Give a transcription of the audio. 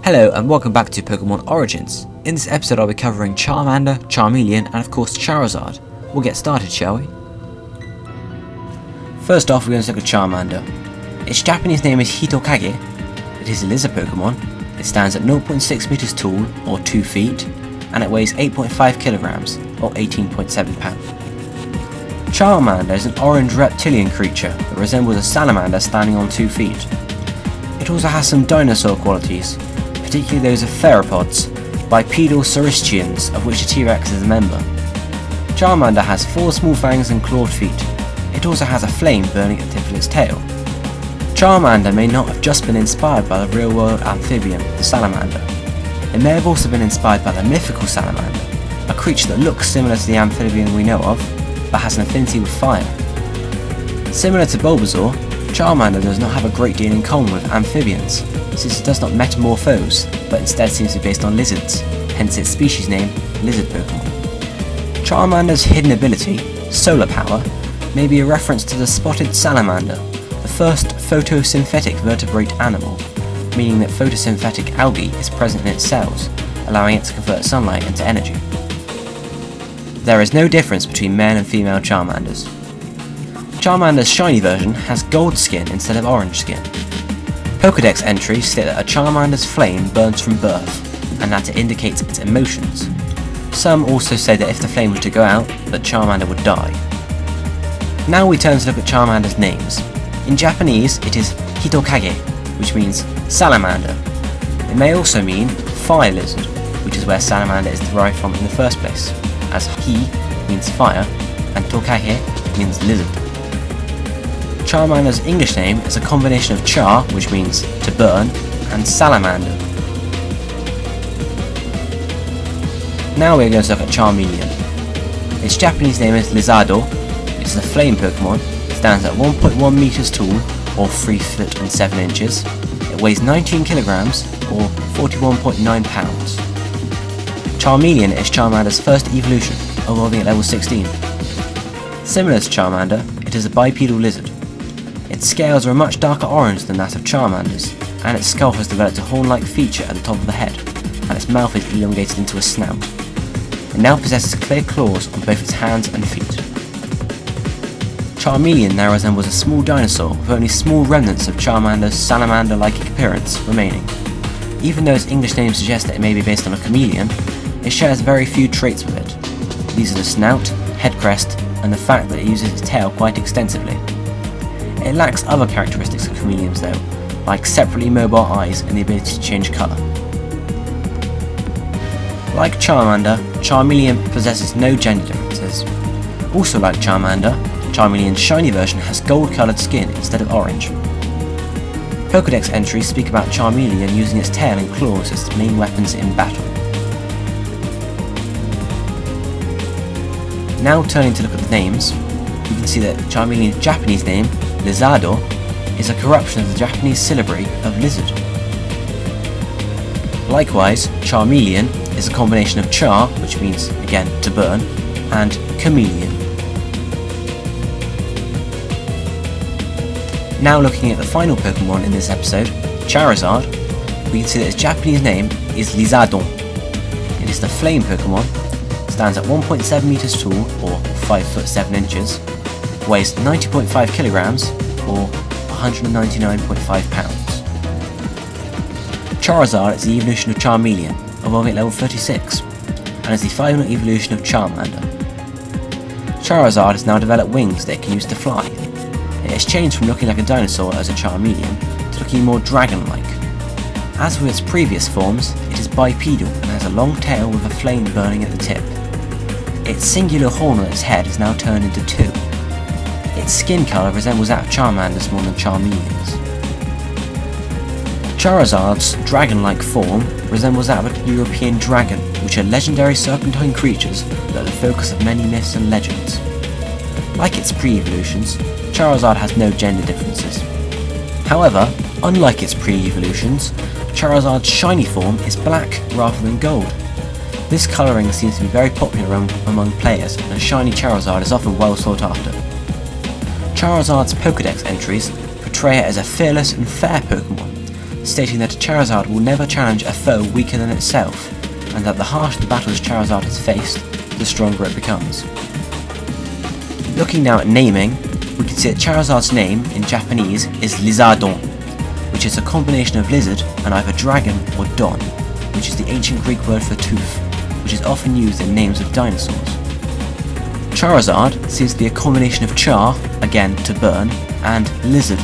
Hello and welcome back to Pokemon Origins. In this episode I'll be covering Charmander, Charmeleon and of course Charizard. We'll get started, shall we? First off, we're going to look at Charmander. Its Japanese name is Hitokage. It is a lizard Pokemon. It stands at 0.6 meters tall, or 2 feet, and it weighs 8.5 kilograms, or 18.7 pounds. Charmander is an orange reptilian creature that resembles a salamander standing on 2 feet. It also has some dinosaur qualities, particularly those of theropods, bipedal saurischians, of which a T-Rex is a member. Charmander has 4 small fangs and clawed feet. It also has a flame burning at the tip of its tail. Charmander may not have just been inspired by the real-world amphibian, the salamander. It may have also been inspired by the mythical salamander, a creature that looks similar to the amphibian we know of, but has an affinity with fire. Similar to Bulbasaur, Charmander does not have a great deal in common with amphibians, since it does not metamorphose, but instead seems to be based on lizards, hence its species name, lizard Pokemon. Charmander's hidden ability, solar power, may be a reference to the spotted salamander, the first photosynthetic vertebrate animal, meaning that photosynthetic algae is present in its cells, allowing it to convert sunlight into energy. There is no difference between male and female Charmanders. Charmander's shiny version has gold skin instead of orange skin. Pokédex entries state that a Charmander's flame burns from birth, and that it indicates its emotions. Some also say that if the flame were to go out, that Charmander would die. Now we turn to look at Charmander's names. In Japanese, it is Hitokage, which means salamander. It may also mean fire lizard, which is where salamander is derived from in the first place, as Hi means fire, and Tokage means lizard. Charmander's English name is a combination of char, which means to burn, and salamander. Now we're going to look at Charmeleon. Its Japanese name is Lizardo. It is a flame Pokemon. It stands at 1.1 meters tall, or 3 foot and 7 inches. It weighs 19 kilograms, or 41.9 pounds. Charmeleon is Charmander's first evolution, evolving at level 16. Similar to Charmander, it is a bipedal lizard. Its scales are a much darker orange than that of Charmander's, and its skull has developed a horn-like feature at the top of the head, and its mouth is elongated into a snout. It now possesses clear claws on both its hands and feet. Charmeleon now resembles a small dinosaur with only small remnants of Charmander's salamander-like appearance remaining. Even though its English name suggests that it may be based on a chameleon, it shares very few traits with it. These are the snout, head crest, and the fact that it uses its tail quite extensively. It lacks other characteristics of chameleons though, like separately mobile eyes and the ability to change colour. Like Charmander, Charmeleon possesses no gender differences. Also like Charmander, Charmeleon's shiny version has gold-coloured skin instead of orange. Pokédex entries speak about Charmeleon using its tail and claws as its main weapons in battle. Now turning to look at the names, we can see that Charmeleon's Japanese name, Lizardo, is a corruption of the Japanese syllabary of lizard. Likewise, Charmeleon is a combination of char, which means, again, to burn, and chameleon. Now looking at the final Pokemon in this episode, Charizard, we can see that its Japanese name is Lizardon. It is the flame Pokemon, stands at 1.7 meters tall, or 5 foot 7 inches, weighs 90.5 kilograms, or 199.5 pounds. Charizard is the evolution of Charmeleon, evolving at level 36, and is the final evolution of Charmander. Charizard has now developed wings that it can use to fly. It has changed from looking like a dinosaur as a Charmeleon to looking more dragon-like. As with its previous forms, it is bipedal and has a long tail with a flame burning at the tip. Its singular horn on its head is now turned into 2. Its skin colour resembles that of Charmander's more than Charmeleon's. Charizard's dragon-like form resembles that of a European dragon, which are legendary serpentine creatures that are the focus of many myths and legends. Like its pre-evolutions, Charizard has no gender differences. However, unlike its pre-evolutions, Charizard's shiny form is black rather than gold. This colouring seems to be very popular among players, and a shiny Charizard is often well sought after. Charizard's Pokédex entries portray it as a fearless and fair Pokemon, stating that Charizard will never challenge a foe weaker than itself, and that the harsher the battles Charizard has faced, the stronger it becomes. Looking now at naming, we can see that Charizard's name in Japanese is Lizardon, which is a combination of lizard and either dragon or don, which is the ancient Greek word for tooth, which is often used in names of dinosaurs. Charizard seems to be a combination of char, again to burn, and lizard,